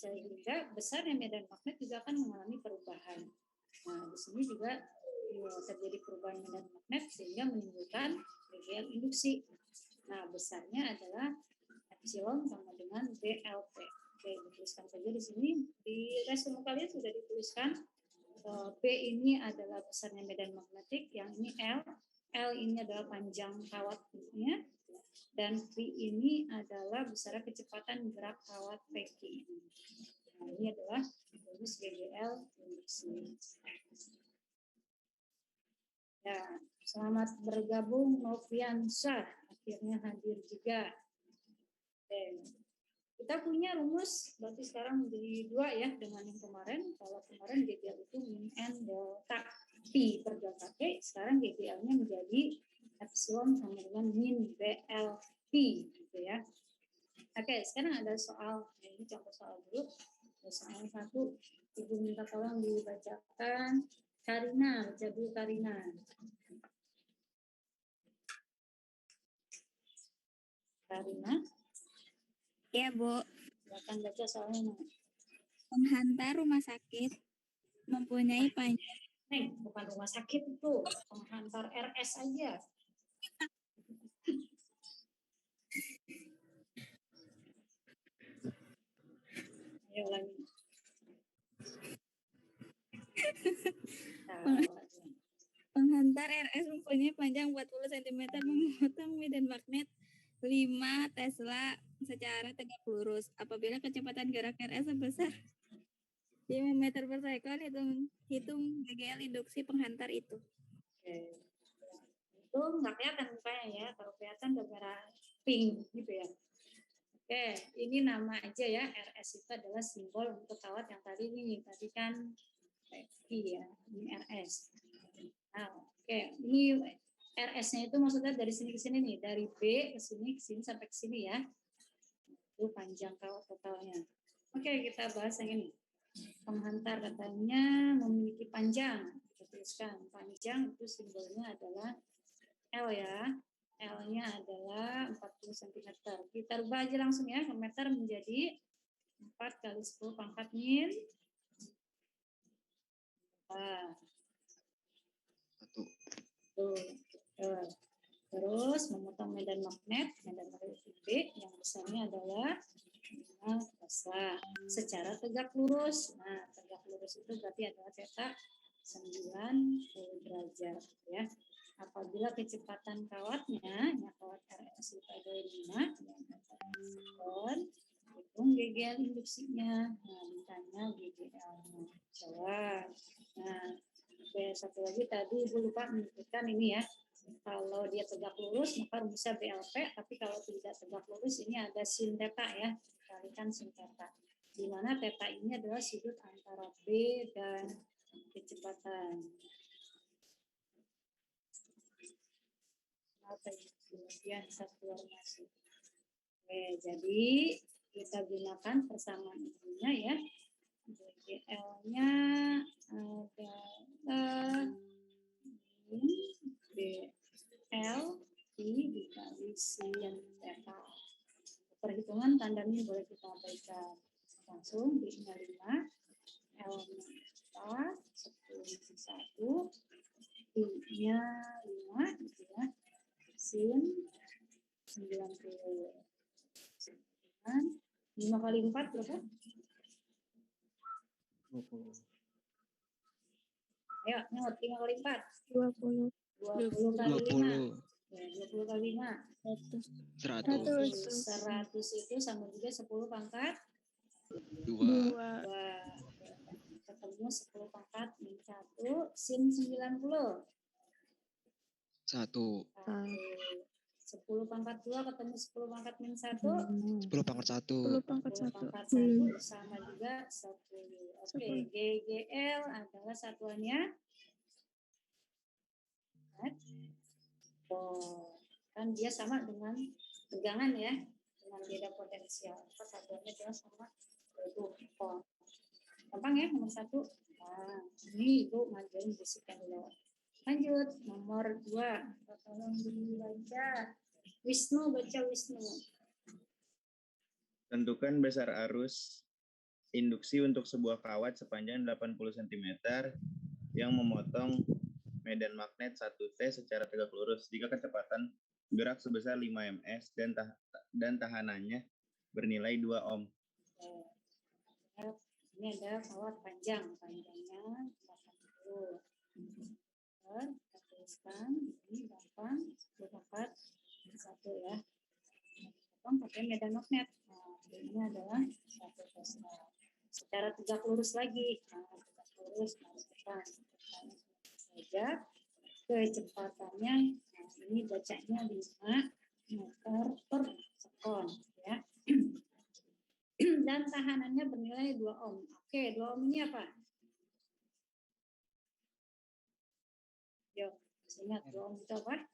sehingga besarnya medan magnet juga akan mengalami perubahan. Nah, di sini juga terjadi perubahan medan magnet sehingga menimbulkan GGL induksi. Nah, besarnya adalah epsilon sama dengan BLP. Oke, dituliskan saja di sini. Di resume kalian sudah dituliskan B ini adalah besarnya medan magnetik, yang ini L. L ini adalah panjang kawatnya, dan V ini adalah besar kecepatan gerak kawat packing. Nah, ini adalah rumus GGL induksi. Ya, selamat bergabung Noviansyah, akhirnya hadir juga. Oke. Kita punya rumus, berarti sekarang menjadi 2 ya dengan yang kemarin. Kalau kemarin GGL itu min N delta P per delta T, sekarang GGL-nya menjadi epsilon sama dengan min BLP gitu ya. Oke, sekarang ada soal, ini contoh soal dulu. Soal 1, Ibu minta tolong dibacakan. Karina, baca dulu Karina. Karina. Ya, Bu. Silakan baca soalnya. Penghantar rumah sakit mempunyai panjang. Bukan rumah sakit itu, penghantar RS aja. Ayo lagi. Penghantar RS mempunyai panjang 40 cm memotong medan magnet 5 Tesla secara tegak lurus. Apabila kecepatan gerak RS sebesar 5 meter per second, hitung GGL induksi penghantar itu. Oke. Itu nggak kelihatan mukanya ya, kalau kelihatan udah merah pink gitu ya. Oke, ini nama aja ya, RS itu adalah simbol untuk kawat yang tadi nih, tadi kan I ya, ini RS. Nah, oke, ini RS-nya itu maksudnya dari sini ke sini nih, dari B ke sini sampai ke sini ya. Itu panjang kawat totalnya. Oke, kita bahas yang ini. Penghantar katanya memiliki panjang. Kita tuliskan panjang itu simbolnya adalah L ya. L-nya adalah 40 cm. Kita rubah aja langsung ya, ke meter menjadi 4 kali 10 pangkat min. Terus memotong medan magnet B yang besarnya adalah 5 Tesla secara tegak lurus. Nah, tegak lurus itu berarti adalah theta 90 derajat ya. Apabila kecepatan kawatnya, ya kawat RS itu adalah 5 hitung GGL induksinya. Nah, ditanya GGL-nya. Jawab. Nah, oke, satu lagi tadi Ibu lupa menyebutkan ini ya. Kalau dia tegak lurus maka rumusnya BLP, tapi kalau tidak tegak lurus ini ada sin theta ya, kalikan sin theta. Di mana theta ini adalah sudut antara B dan kecepatan. Kemudian satuan masuk. Oke, jadi kita gunakan persamaan ininya ya. GL-nya adalah BL dikali sin theta. Perhitungan tanda min boleh kita abaikan. Langsung B-nya 5, L-nya 4, 10 1, I-nya 5 gitu ya. Sin 90. 5 kali 4 berapa? 20. Ayo, nyot 5 kali 4. 20. 20 kali 5. Ya, 20 kali 5. 100. 100 itu sama juga 10 pangkat 2. Ketemu 10 pangkat min 1 sin 90. 1. 10 pangkat 2 ketemu 10 pangkat min 1. 10 pangkat 1. 10 pangkat 10 1. pangkat 1 sama juga 10. Oke, GGL adalah satuannya. Oh, kan dia sama dengan tegangan ya, dengan beda potensial. Maka satuannya adalah sama volt. Gampang ya nomor 1. Nah, ini Ibu ngajarin bisikan dulu. Lanjut nomor 2. Tolong dibaca. Wisnu, baca Wisnu. Tentukan besar arus induksi untuk sebuah kawat sepanjang 80 cm yang memotong medan magnet 1T secara tegak lurus jika kecepatan gerak sebesar 5 ms dan tahanannya bernilai 2 ohm. Ini ada kawat panjangnya 80. Kita tuliskan ini gampang, dapat satu ya. Pakai medan magnet. Nah, ini adalah 1 Tesla. Secara tegak lurus lagi. Nah, tegak lurus tekan saja kecepatannya. Nah, ini bacanya 5 meter per sekon ya. Dan tahanannya bernilai 2 ohm. Oke, 2 ohm ini apa? Yuk, ingat 2 ohm itu apa?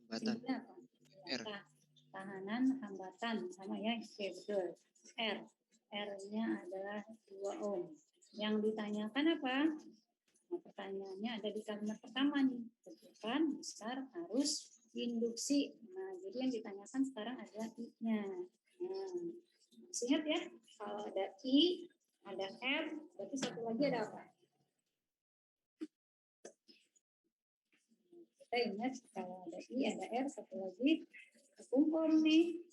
Hambatan. Apa? R. Tahanan hambatan sama ya. Oke, betul. R-nya adalah 2 ohm. Yang ditanyakan apa? Nah, pertanyaannya ada di kalimat pertama nih. Tentukan besar arus induksi. Nah, jadi yang ditanyakan sekarang ada I-nya. Nah, masih ingat ya? Kalau ada I, ada R, berarti satu lagi ada apa? Kita ingat kalau ada I, ada R, satu lagi kekumpul nih.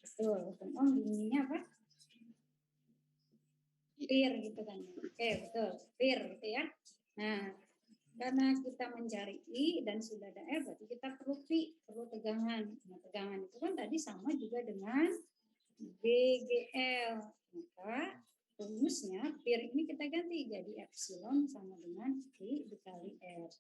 Betul, hukum bunyinya apa? Pir gitu kan. Oke, betul. Pir gitu ya. Nah, karena kita mencari I dan sudah ada R, berarti kita perlu Pi, perlu tegangan. Nah, tegangan itu kan tadi sama juga dengan BGL. Maka rumusnya pir ini kita ganti jadi epsilon sama dengan I dikali R.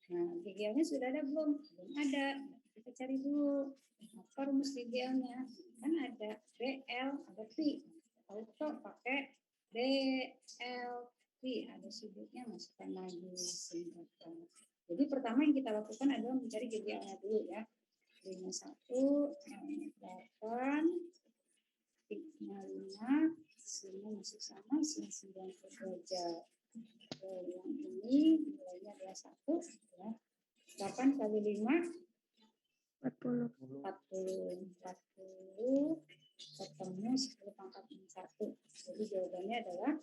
Nah, BGL-nya sudah ada belum? Belum ada. Kita cari dulu. Apa rumus BGL-nya? Kan ada BL, ada Pi. Auto pakai BLP, ada sudutnya masukkan lagi singkatan. Jadi pertama yang kita lakukan adalah mencari GGL-nya dulu ya. B-nya 1, L-nya 8, P-nya 5, C-nya masih sama, C-nya 90 derajat. Yang ini nilainya adalah 1 ya. 8 kali 5 40 ketemu 10 pangkat 1. Jadi jawabannya adalah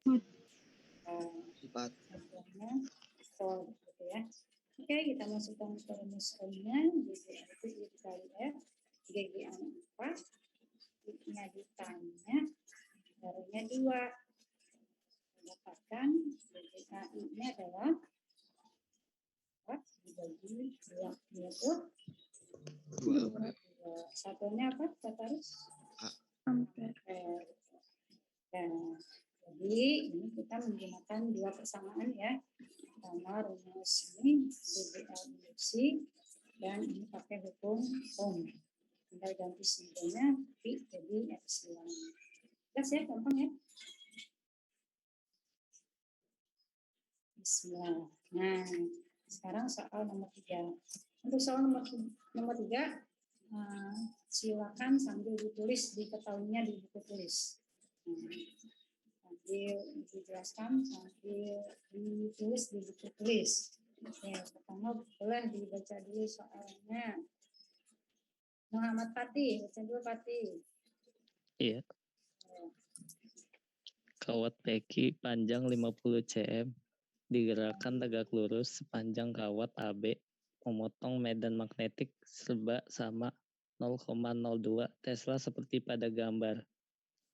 4. jawabannya 4 gitu ya. Oke, kita masukkan ke rumus nya. GGL itu I dikali F. GGL 4. I-nya ditanya. R-nya 2. Dapatkan GGL I-nya adalah 4 dibagi 2 yaitu 2. Satunya apa? Harus ampere. Nah, jadi ini kita menggunakan 2 persamaan ya. Pertama rumus ini GGL induksi dan ini pakai hukum ohm. Tinggal ganti simbolnya Pi jadi epsilon. Jelas ya, gampang ya. Bismillah. Nah, sekarang soal nomor 3. Untuk soal nomor 3, silakan sambil ditulis, diketahuinya di buku tulis. Sambil dijelaskan, sambil ditulis di buku tulis. Oke, pertama boleh dibaca dulu soalnya. Muhammad Fatih, baca dulu Fatih. Iya. Kawat PQ panjang 50 cm digerakkan tegak lurus sepanjang kawat AB memotong medan magnetik serba sama 0,02 Tesla seperti pada gambar.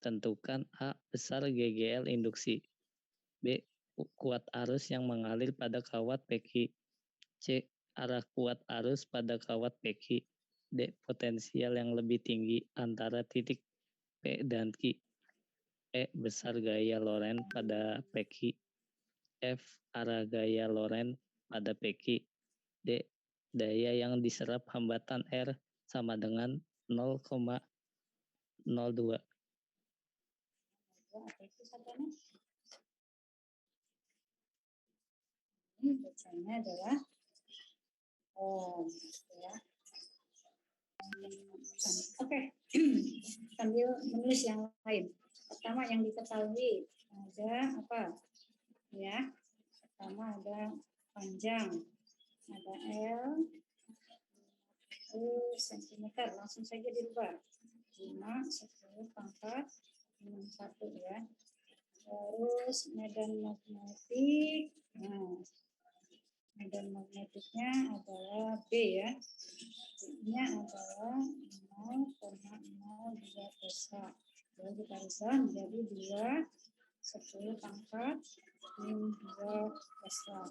Tentukan A besar GGL induksi, B kuat arus yang mengalir pada kawat PQ, C arah kuat arus pada kawat PQ, D potensial yang lebih tinggi antara titik P dan Q, E besar gaya Lorentz pada PQ, F arah gaya Lorentz pada PQ, D daya yang diserap hambatan R sama dengan 0,02. Apa itu satunya? Ini bacanya adalah ohm ya. Oke. Sambil menulis yang lain. Pertama yang diketahui ada apa? Ya. Pertama ada panjang. Ada L cm, langsung saja dirubah. 5 10 pangkat minus 1 ya. Terus medan magnetik. Nah, medan magnetiknya adalah B ya. B-nya adalah 0,02 Tesla. Jadi kita rubah menjadi 2 10 pangkat min 2 Tesla.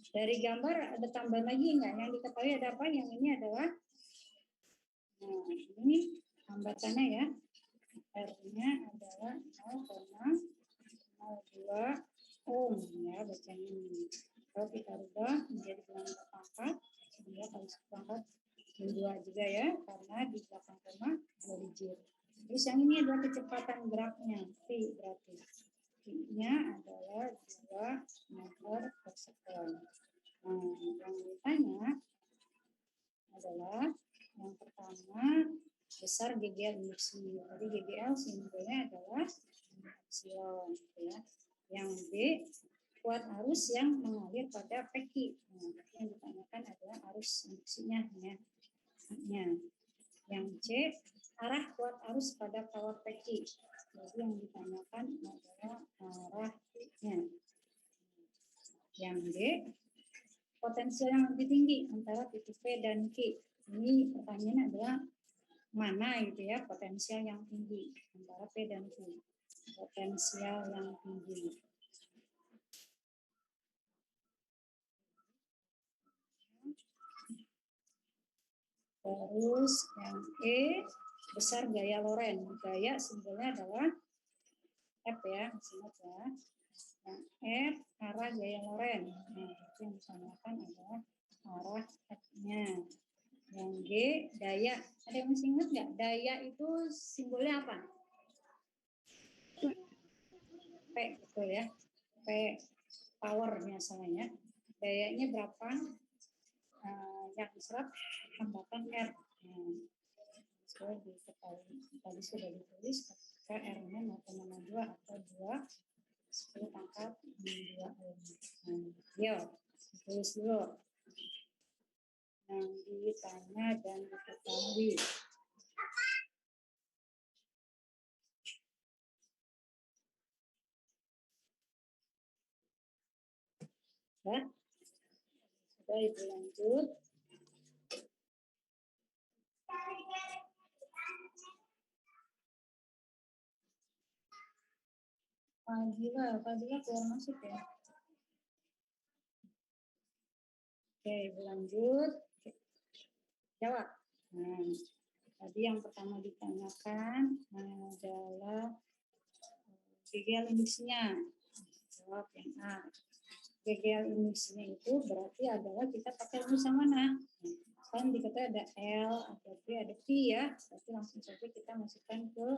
Dari gambar ada tambahan lagi enggak? Yang diketahui ada apa? Yang ini adalah, nah ini hambatannya ya. R-nya adalah 0,02 ohm ya bacanya ini. Kalau kita rubah menjadi bilangan berpangkat, 2 kali 10 pangkat min 2 juga ya, karena di belakang koma 2 digit. Terus yang ini adalah kecepatan geraknya, V berarti. V-nya adalah 2 meter per sekon. Nah, yang ditanya adalah yang pertama besar GGL induksi. Jadi GGL simbolnya adalah epsilon ya. Yang B kuat arus yang mengalir pada PQ. Nah, yang ditanyakan adalah arus induksinya ya. Yang C arah kuat arus pada kawat PQ. Jadi yang ditanyakan adalah arahnya. Yang D potensial yang lebih tinggi antara titik P dan Q. Ini pertanyaannya adalah mana gitu ya potensial yang tinggi antara P dan Q. Potensial yang tinggi. Terus yang E besar gaya Lorentz. Gaya simbolnya adalah F ya, ingat ya. Yang F arah gaya Lorentz. Nah, itu yang ditanyakan adalah arah F-nya. Yang G daya. Ada yang masih ingat nggak? Daya itu simbolnya apa? P, betul ya. P power biasanya. Dayanya berapa? Yang diserap hambatan R. Tadi sudah ditulis ke R-nya 0,02 atau 2 10 pangkat 2 ohm. Yuk, tulis dulu. Yang ditanya dan diketahui. Ya. Sudah Ibu lanjut. Fadila keluar masuk ya. Oke, Ibu lanjut. Jawab. Nah, tadi yang pertama ditanyakan adalah GGL induksinya. Jawab yang A. GGL induksinya itu berarti adalah kita pakai rumus yang mana? Kan dikatakan ada L, ada B, ada P ya. Berarti langsung saja kita masukkan ke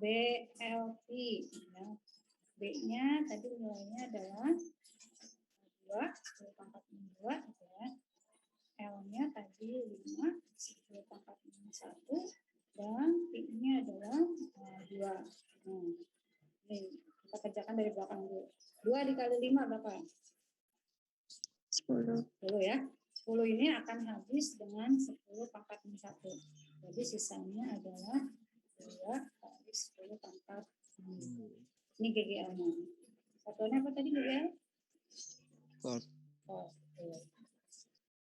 BLP. Ya. B-nya tadi nilainya adalah 2, 10 pangkat 2 ya. L-nya tadi 5, 10 pangkat 1, dan P-nya adalah 2. Ini kita kerjakan dari belakang dulu. 2 dikali 5 berapa? 10 ya. 10 ini akan habis dengan 10 pangkat 1. Jadi sisanya adalah 2 kali 10 pangkat 1. Ini GGL-nya. Satuannya apa tadi GGL? Volt.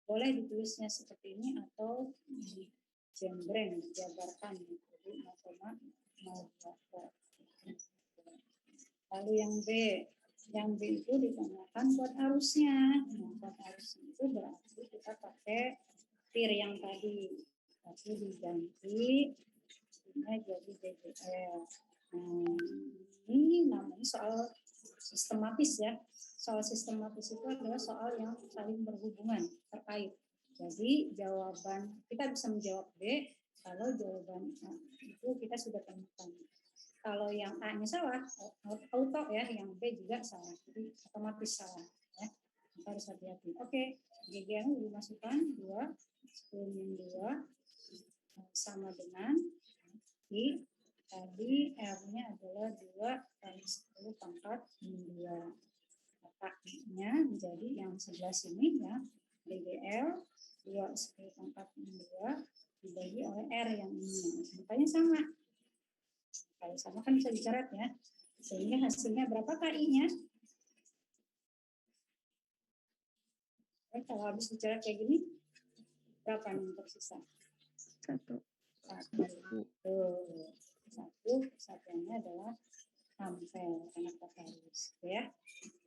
Boleh ditulisnya seperti ini atau dijembreng, dijabarkan. Jadi 0,02 volt. Lalu yang B. Yang B itu ditanyakan buat arusnya. Nah, buat arusnya itu berarti kita pakai tir yang tadi. Tapi diganti ini jadi GGL. Ini namanya soal sistematis ya. Soal sistematis itu adalah soal yang saling berhubungan, terkait. Jadi jawaban, kita bisa menjawab B kalau jawaban A itu kita sudah temukan. Kalau yang A-nya salah, auto ya, yang B juga salah. Jadi otomatis salah. Ya. Kita harus hati-hati. Oke, GGL dimasukkan 2, 10 min 2 sama dengan I. Tadi R-nya adalah 2 kali 10 pangkat 2. Maka-nya menjadi yang sebelah sini ya, BGL 2 10 pangkat 2 dibagi dibagi oleh R yang ini. Makanya sama. Kalau sama kan bisa dicoret ya. Sehingga hasilnya berapa I-nya? Kalau habis dicoret kayak gini, berapa nih untuk sisa? 1. Satu kesatuannya adalah ampere karena arus ya.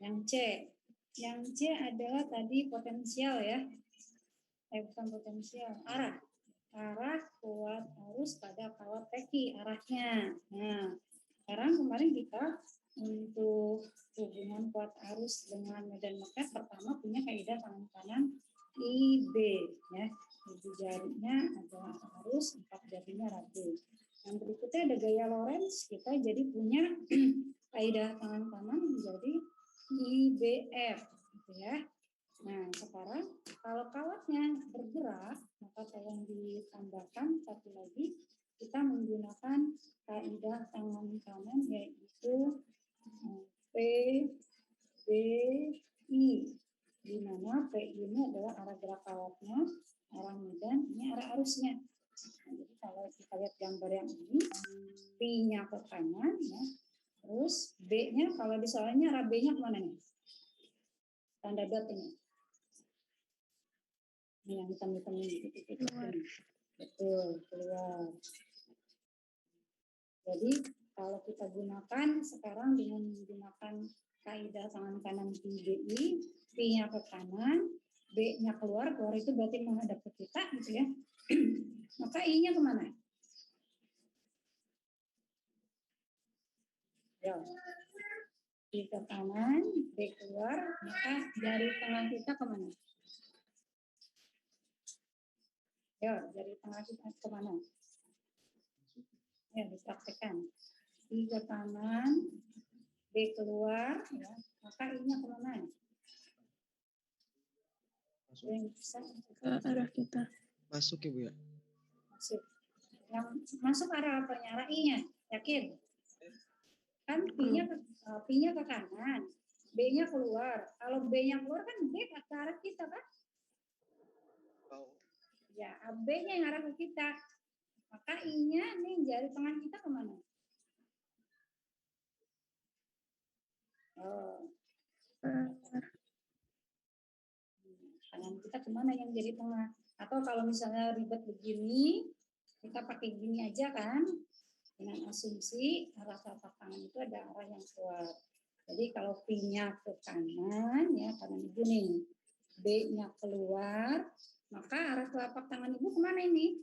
Yang C adalah tadi potensial ya. Bukan potensial, arah kuat arus pada kawat teki arahnya. Nah, sekarang kemarin kita untuk hubungan kuat arus dengan medan magnet pertama punya kaidah tangan kanan IB ya. Ibu jarinya adalah arus, 4 jarinya radius. Yang berikutnya ada gaya Lorentz, kita jadi punya kaidah tangan kanan menjadi IBF gitu ya. Nah, sekarang kalau kawatnya bergerak, maka tolong ditambahkan satu lagi, kita menggunakan kaidah tangan kanan yaitu PBI, di mana PI ini adalah arah gerak kawatnya, arah medan, ini arah arusnya. Nah, jadi kalau kita lihat gambar yang ini, P-nya ke kanan, ya, terus B-nya kalau di soalnya arah B-nya kemana nih? Tanda dot ini. Ini yang hitam-hitam ini. Betul, keluar. Jadi kalau kita gunakan sekarang dengan menggunakan kaidah tangan kanan PBI, P-nya ke kanan, B-nya keluar itu berarti menghadap ke kita gitu ya. Maka I-nya kemana? Ya. I ke kanan, B keluar, maka jari tengah kita kemana? Ya, jari tengah kita kemana? Ya, dipraktekkan. I ke kanan, B keluar, ya, maka I-nya kemana? Ke arah kita. Masuk ya Bu ya? Masuk. Yang masuk arah apa? Arah I-nya, yakin? Kan P-nya ke kanan, B-nya keluar. Kalau B-nya keluar kan B ke arah kita kan? Ya, B-nya yang arah ke kita. Maka I-nya nih jari tengah kita kemana? Oh. Tangan kita kemana yang jadi tengah? Atau kalau misalnya ribet begini, kita pakai gini aja kan? Dengan asumsi arah telapak tangan itu ada arah yang keluar. Jadi kalau P-nya ke kanan, ya kanan ibu nih, B-nya keluar, maka arah telapak tangan ibu kemana ini?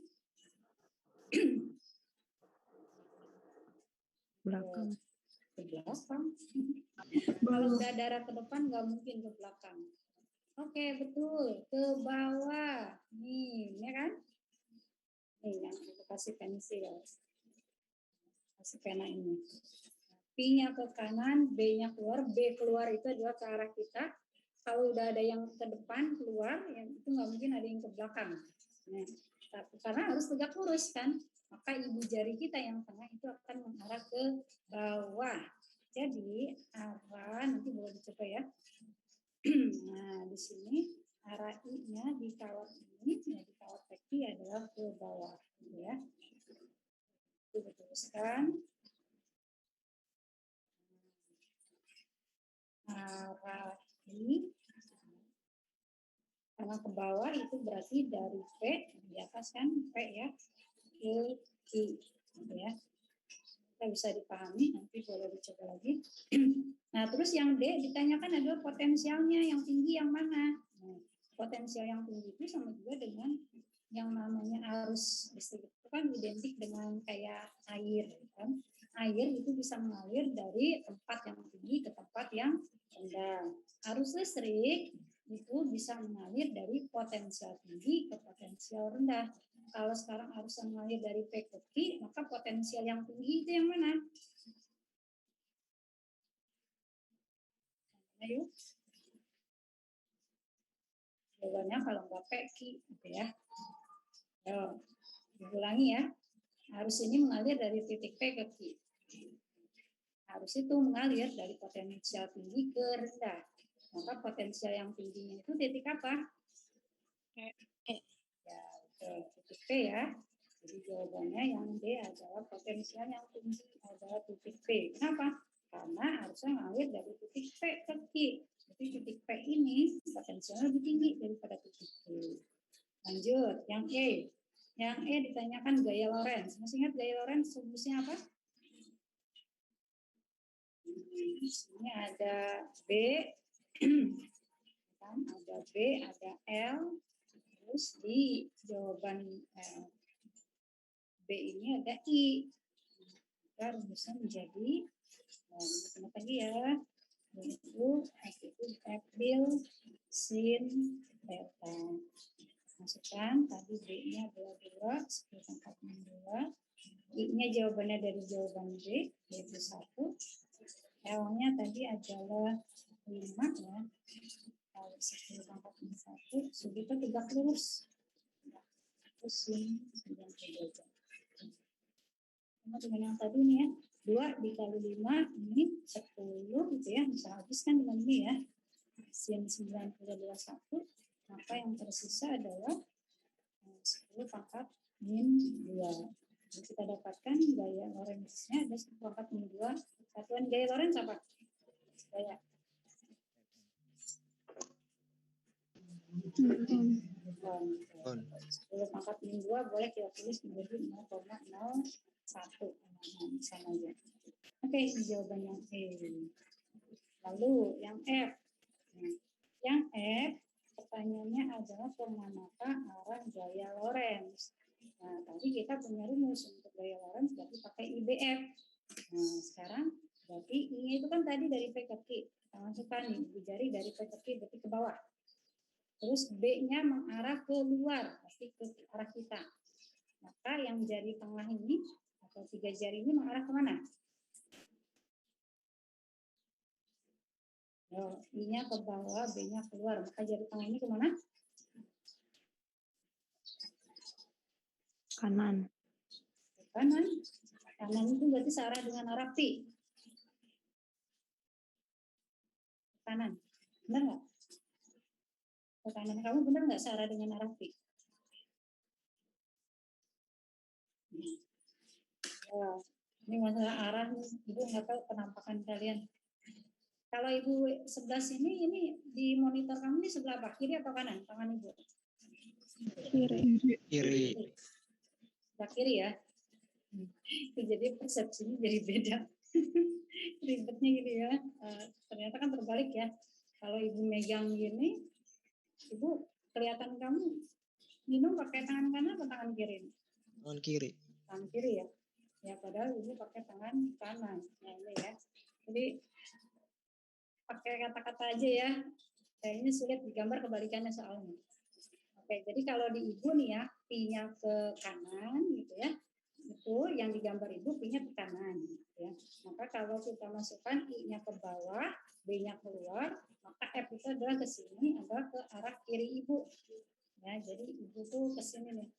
Belakang. Ke belakang. Kalau udah darah ke depan nggak mungkin ke belakang. Oke, betul. Ke bawah. Nih, ya kan? Nih, yang aku kasih pensil. Kasih pena ini. P-nya ke kanan, B-nya keluar. B keluar itu adalah ke arah kita. Kalau udah ada yang ke depan keluar, ya itu nggak mungkin ada yang ke belakang. Nah, tapi karena harus tegak lurus kan, maka ibu jari kita yang tengah itu akan mengarah ke bawah. Jadi arah nanti boleh dicoba ya. Nah di sini arah I-nya di kawat ini, ya di kawat teki adalah ke bawah, ya. Itu dituliskan. Arah I karena ke bawah itu berarti dari P di atas kan P ya ke I ya. Kita bisa dipahami, nanti boleh dicoba lagi. Nah terus yang D ditanyakan adalah potensialnya yang tinggi yang mana. Nah, potensial yang tinggi itu sama juga dengan yang namanya arus listrik itu kan identik dengan kayak air kan. Air itu bisa mengalir dari tempat yang tinggi ke tempat yang rendah. Arus listrik itu bisa mengalir dari potensial tinggi ke potensial rendah. Kalau sekarang arus yang mengalir dari P ke Q, maka potensial yang tinggi itu yang mana? Ayo. Jawabannya kalau nggak P, Q, gitu ya. Yo, diulangi ya. Arus ini mengalir dari titik P ke Q. Arus itu mengalir dari potensial tinggi ke rendah. Maka potensial yang tingginya itu titik apa? E. Ya, titik P ya. Jadi jawabannya yang D adalah potensial yang tinggi adalah titik P. Kenapa? Karena harusnya ngalir dari titik P ke Q. Jadi titik P ini potensialnya lebih tinggi daripada titik Q. Lanjut, yang E. Yang E ditanyakan gaya Lorentz. Masih ingat gaya Lorentz rumusnya apa? Ini ada B, kan? Ada B, ada L, terus di jawaban B ini ada I. Maka rumusnya menjadi, sama tadi ya, yaitu F itu F bil sin delta. Masukkan tadi B-nya adalah 2, 10 pangkat 2. I-nya jawabannya dari jawaban B, yaitu 1. L-nya tadi adalah 5 ya. Kalau 10 pangkat 1, sudah itu tegak lurus. Terus sin 90 derajat. Sama dengan yang tadi nih ya. 2 dikali 5, ini 10 gitu ya. Bisa habiskan dengan ini ya. Sin 90 adalah 1. Maka yang tersisa adalah 10 pangkat min 2. Jadi kita dapatkan gaya Lorentz-nya ada 10 pangkat min 2. Satuan gaya Lorentz apa? Gaya. On. 10 pangkat min 2 boleh kita tulis menjadi 0,01. Sama aja. Oke, jawaban yang E. Lalu yang F. Yang F, pertanyaannya adalah kemanakah arah gaya Lorentz. Nah, tadi kita punya rumus untuk gaya Lorentz berarti pakai IBF. Nah, sekarang berarti I itu kan tadi dari P ke Q. Kita masukkan nih, jari dari P ke Q berarti ke bawah. Terus B-nya mengarah ke luar, pasti ke arah kita. Maka yang jari tengah ini, atau 3 jari ini mengarah kemana? I-nya ke bawah, B-nya keluar. Maka jari tengah ini kemana? Kanan. Ke kanan. Kanan itu berarti searah dengan arah P. Kanan. Benar nggak? Ke kanan kamu benar nggak searah dengan arah P? Ya, ini masalah arah nih. Ibu nggak tahu penampakan kalian. Kalau ibu sebelah sini, ini di monitor kamu ini sebelah apa? Kiri atau kanan? Tangan ibu. Kiri. Kiri. Sebelah kiri ya. Jadi persepsinya jadi beda. Ribetnya gitu ya. Ternyata kan terbalik ya. Kalau ibu megang gini, ibu kelihatan kamu minum pakai tangan kanan atau tangan kiri? On kiri. Tangan kiri ya. Ya padahal ibu pakai tangan kanan. Nah ini ya. Jadi pakai kata-kata aja ya. Kayaknya sulit digambar kebalikannya soalnya. Oke, jadi kalau di ibu nih ya, P-nya ke kanan gitu ya. Itu yang digambar ibu P-nya ke kanan ya. Maka kalau kita masukkan I-nya ke bawah, B-nya keluar, maka F itu adalah ke sini, adalah ke arah kiri ibu. Ya, jadi ibu tuh ke sini nih.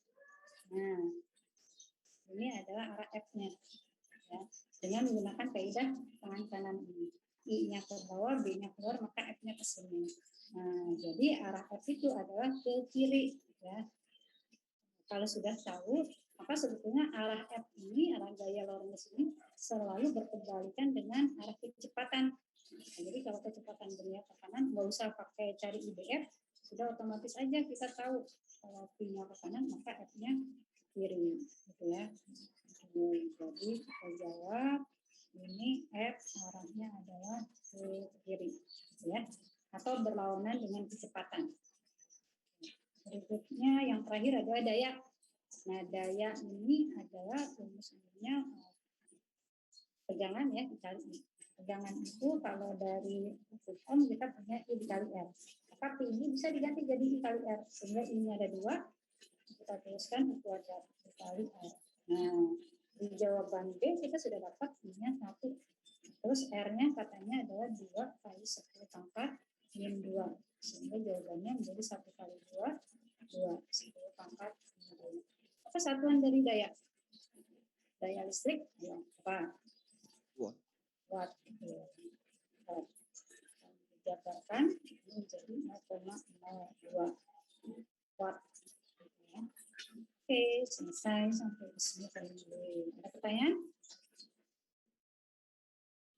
Nah, ini adalah arah F-nya. Ya, dengan menggunakan kaidah tangan kanan ini. I-nya ke bawah, B-nya keluar, maka F-nya ke sini. Nah, jadi arah F itu adalah ke kiri. Ya. Kalau sudah tahu, maka sebetulnya arah F ini, arah gaya Lorentz ini selalu berkebalikan dengan arah kecepatan. Nah, jadi kalau kecepatan berniat ke kanan, nggak usah pakai cari IBF, sudah otomatis aja kita tahu kalau P-nya ke kanan, maka F-nya kiri. Gitu ya. Jadi kita jawab ini F arahnya adalah ke kiri, ya, atau berlawanan dengan kecepatan. Berikutnya yang terakhir adalah daya. Nah daya ini adalah rumusnya tegangan ya dikali. Tegangan itu kalau dari hukum kita punya I dikali R. Maka P ini bisa diganti jadi I kali R sehingga ini ada 2. Kita tuliskan itu ada I kali R. Nah di jawaban B kita sudah dapat I-nya 1. Terus R-nya katanya adalah 2 kali 10 pangkat min 2. Sehingga jawabannya menjadi 1 kali 2, 10 pangkat min 2. Apa satuan dari daya? Daya listrik ya, apa? Watt. Watt. Dijabarkan menjadi 0,02 watt. Oke, selesai sampai di sini dulu. Ada pertanyaan?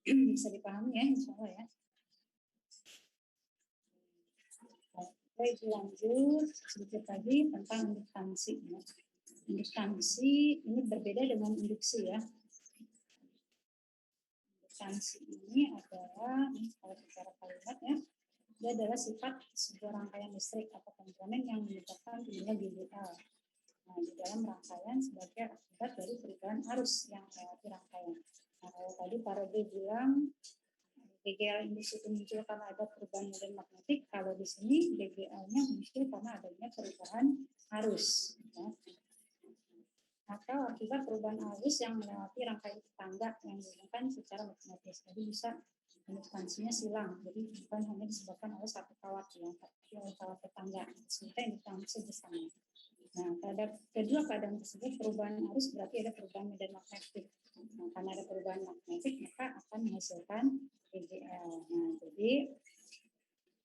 Bisa dipahami ya, insya Allah ya. Baik, lanjut sedikit lagi tentang induksi. Induksi ini berbeda dengan induksi ya. Induksi ini adalah, kalau bicara kalimat ya, dia adalah sifat sebuah rangkaian listrik atau komponen yang menyebabkan timbulnya GBL. Nah, di dalam rangkaian sebagai akibat dari perubahan arus yang melewati rangkaian. Nah, kalau tadi Pak Robi bilang GGL induksi itu muncul karena ada perubahan medan magnetik, kalau di sini GGL-nya muncul karena adanya perubahan arus. Ya. Atau akibat perubahan arus yang melewati rangkaian tetangga yang dihubungkan secara magnetis. Jadi bisa induksinya silang, jadi bukan hanya disebabkan oleh satu kawat ya, tapi oleh kawat tetangga. Sehingga induksi bersama. Nah, pada kedua keadaan tersebut perubahan arus berarti ada perubahan medan magnetik. Nah, karena ada perubahan magnetik maka akan menghasilkan GGL. Nah, jadi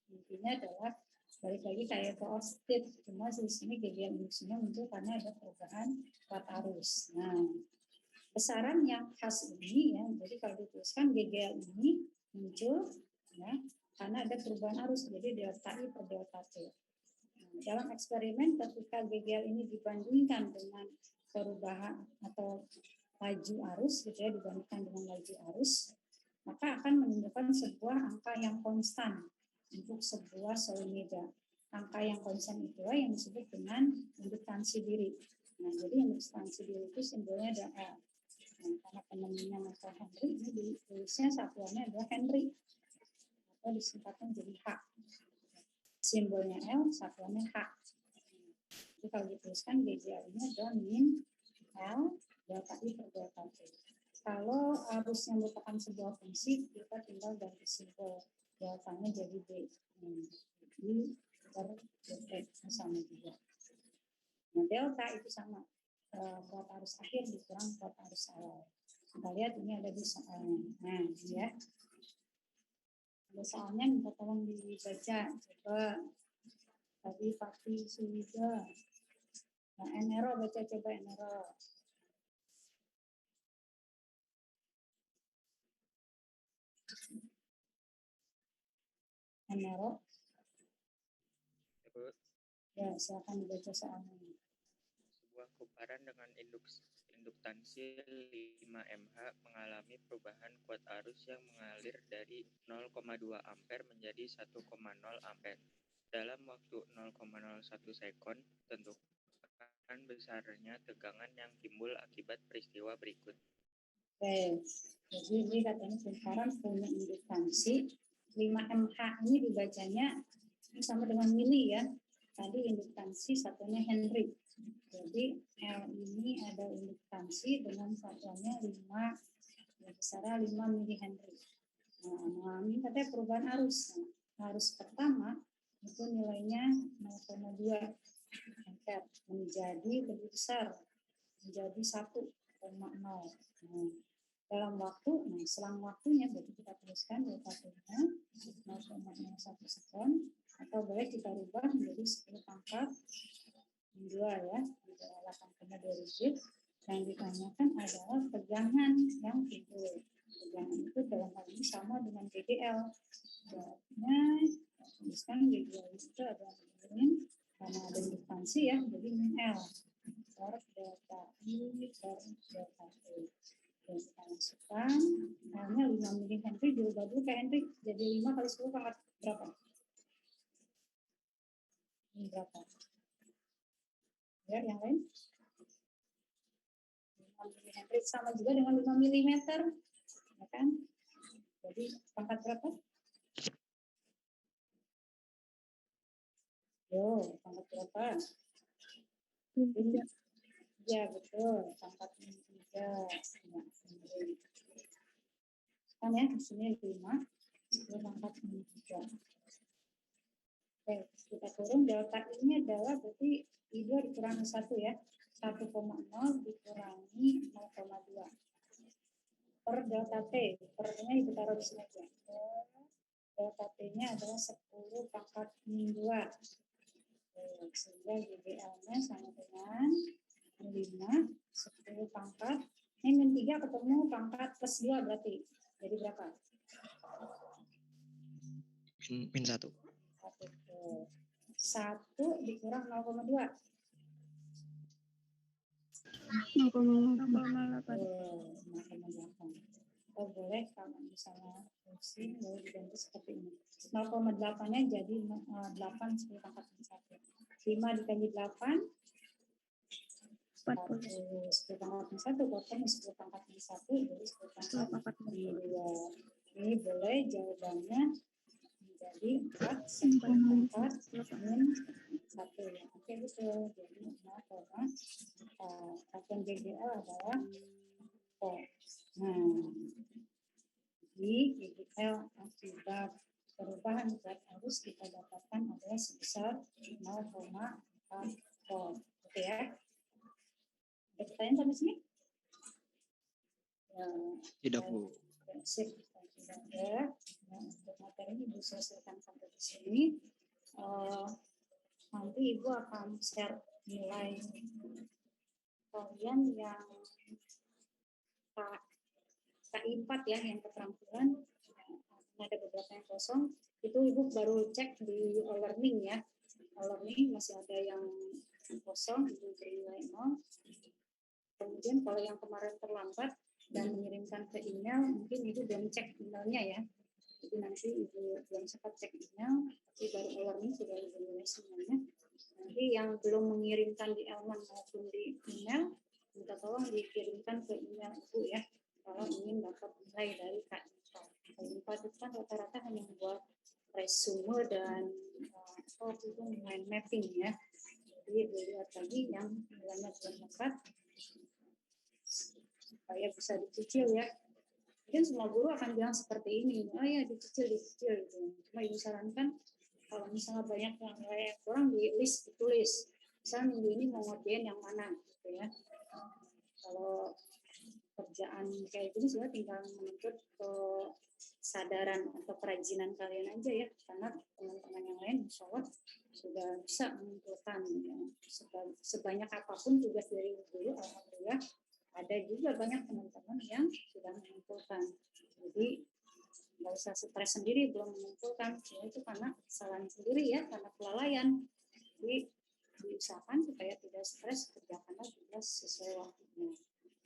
intinya adalah balik lagi kayak perovskit, cuma di sini GGL induksinya muncul karena ada perubahan kuat arus. Nah, besaran yang khas ini ya, jadi kalau dituliskan GGL ini muncul ya karena ada perubahan arus, jadi delta I per delta T. Dalam eksperimen ketika GGL ini dibandingkan dengan perubahan atau laju arus gitu ya, dibandingkan dengan laju arus, maka akan menimbulkan sebuah angka yang konstan untuk sebuah solenoida. Angka yang konstan itulah yang disebut dengan induktansi diri. Nah, jadi induktansi diri itu simbolnya ada L. Nah, karena penemunya Michael Henry, ini ditulisnya satuannya adalah Henry atau disingkatkan jadi H. Simbolnya L, satuannya H. Jadi kalau dituliskan GGL ini adalah min L delta I per delta T. Kalau arusnya merupakan sebuah fungsi, kita tinggal ganti simbol deltanya jadi D. I per delta sama juga. Nah, delta itu sama kuat arus akhir dikurang kuat arus awal. Kita lihat ini ada di soalnya. Nah, ini ya. Ada soalnya minta tolong dibaca. Coba tadi Fatih sudah. Nah, Enero baca coba Enero. Enero. Ya, silakan dibaca soalnya. Sebuah kumparan dengan induktansi 5 mH mengalami perubahan kuat arus yang mengalir dari 0,2 ampere menjadi 1,0 ampere. Dalam waktu 0,01 sekon, tentukan besarnya tegangan yang timbul akibat peristiwa berikut. Oke, jadi ini katanya kumparan punya induktansi 5 mH ini dibacanya sama dengan mili ya. Tadi induktansi satunya Henry. Jadi L ini ada induktansi dengan satuannya 5, besarnya 5 mili Henry. Nah, ini katanya perubahan arus. Nah, arus pertama itu nilainya 0,2 ampere menjadi lebih besar, menjadi 1,0. Nah, dalam waktu, selang waktunya berarti kita tuliskan delta-nya 0,01 sekon atau boleh kita rubah menjadi 10 pangkat 2 ya, 8,2 digit. Yang ditanyakan adalah tegangan yang timbul. Tegangan itu dalam hal ini sama dengan GGL. Jawabnya tuliskan GGL itu adalah min karena ada induktansi ya, jadi min L per delta I per delta T. Dan kita masukkan L-nya 5 mili Henry, diubah dulu ke Henry, jadi 5 kali 10 pangkat berapa? Ini berapa? Ya, yang lain? 5 mili Henry sama juga dengan 5 mm, ya kan? Jadi pangkat berapa? Yo, pangkat berapa? Ya, betul. Pangkat 3. Kan ya, di sini 5. Ini pangkat 3. Oke, kita turun. Delta ini adalah berarti I2 dikurangi 1 ya. 1,0 dikurangi 0,2. Per delta T. Per-nya ibu taruh di sini aja. Delta T-nya adalah 10 pangkat min 2. Sehingga GBL-nya sama dengan 5, 10 pangkat. Ini min 3 ketemu pangkat plus 2 berarti. Jadi berapa? Min 1. 1 dikurang 0,2. 0,8. 0,8. Oh boleh kalau misalnya fungsi boleh diganti seperti ini. 0,8-nya jadi 8 10 pangkat 1. 5 dikali 8 10 pangkat 1 potong 10 pangkat 1 jadi 10 pangkat 2. Ini boleh jawabannya menjadi 4 10 pangkat min 1 ya. Oke betul. Jadi 0,4 akan GGL adalah 4. Nah, di GGL akibat perubahan berat arus kita dapatkan adalah sebesar 0,4. Oke ya. Ada pertanyaan sampai sini? Ya, Tidak, Bu. sip. Tidak ada. Nah, untuk materi ini Ibu selesaikan sampai di sini. Nanti Ibu akan share nilai kalian yang KI 4 ya, yang keterampilan. Ada beberapa yang kosong. Itu Ibu baru cek di e-learning ya. E-learning masih ada yang kosong, Ibu beri nilai 0. Kemudian kalau yang kemarin terlambat dan mengirimkan ke email, mungkin Ibu belum cek emailnya ya. Jadi nanti Ibu belum sempat cek email, tapi baru e-learning sudah Ibu nilai semuanya. Nanti yang belum mengirimkan di Elman maupun di email, minta tolong dikirimkan ke email Ibu ya, kalau ingin dapat nilai dari KI4. KI4 itu kan rata-rata hanya buat resume dan itu mind mapping ya. Jadi dilihat lagi yang nilainya belum dapat, supaya bisa dicicil ya. Mungkin semua guru akan bilang seperti ini, oh ya dicicil gitu. Cuma Ibu sarankan kalau misalnya banyak yang nilai kurang di list ditulis. Misalnya minggu ini mau ngerjain yang mana gitu ya. Kalau kerjaan kayak gini sebenarnya tinggal menuntut kesadaran atau kerajinan kalian aja ya, karena teman-teman yang lain insya Allah sudah bisa mengumpulkan ya. Sebanyak apapun tugas dari guru, alhamdulillah ada juga banyak teman-teman yang sudah mengumpulkan. Jadi nggak usah stres sendiri belum mengumpulkan, itu karena kesalahan sendiri ya, karena kelalaian. Jadi diusahakan supaya tidak stres, kerjakanlah tugas sesuai waktunya.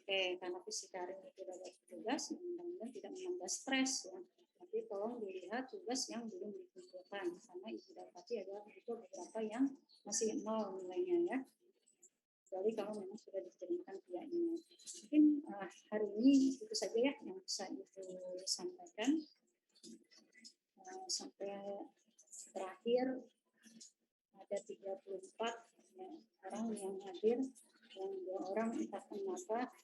Oke, karena fisika hari ini tidak ada tugas, mudah-mudahan tidak menambah stres ya. Tapi tolong dilihat tugas yang belum dikumpulkan, karena Ibu dapati adalah itu beberapa yang masih 0 nilainya ya. Kecuali kalau memang sudah dikirimkan via email. Mungkin hari ini itu saja ya yang bisa Ibu sampaikan. Sampai terakhir ada 34 ya, orang yang hadir, yang 2 orang entah kenapa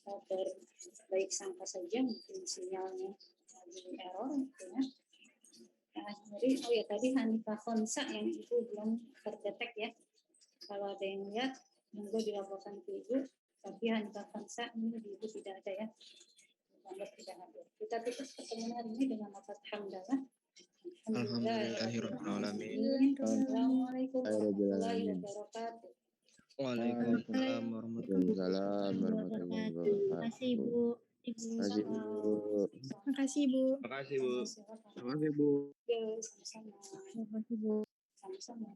berbaik sangka saja, mungkin sinyalnya lagi error gitu ya. Jadi oh ya tadi Hanifah Khonsa yang Ibu belum terdetek ya. Kalau ada yang lihat, monggo dilaporkan ke Ibu. Tapi Hanifah Khonsa ini di Ibu tidak ada ya. Tidak hadir. Kita tutup pertemuan hari ini dengan lafaz hamdalah. Alhamdulillahirrahmanirrahim. Assalamualaikum warahmatullahi wabarakatuh. Waalaikumsalam warahmatullahi Terima wabarakatuh. kasih Ibu. Terima kasih, Bu. Terima kasih Bu. Terima kasih Bu. Terima kasih, Bu. Sama-sama. Terima kasih Bu. Sama-sama.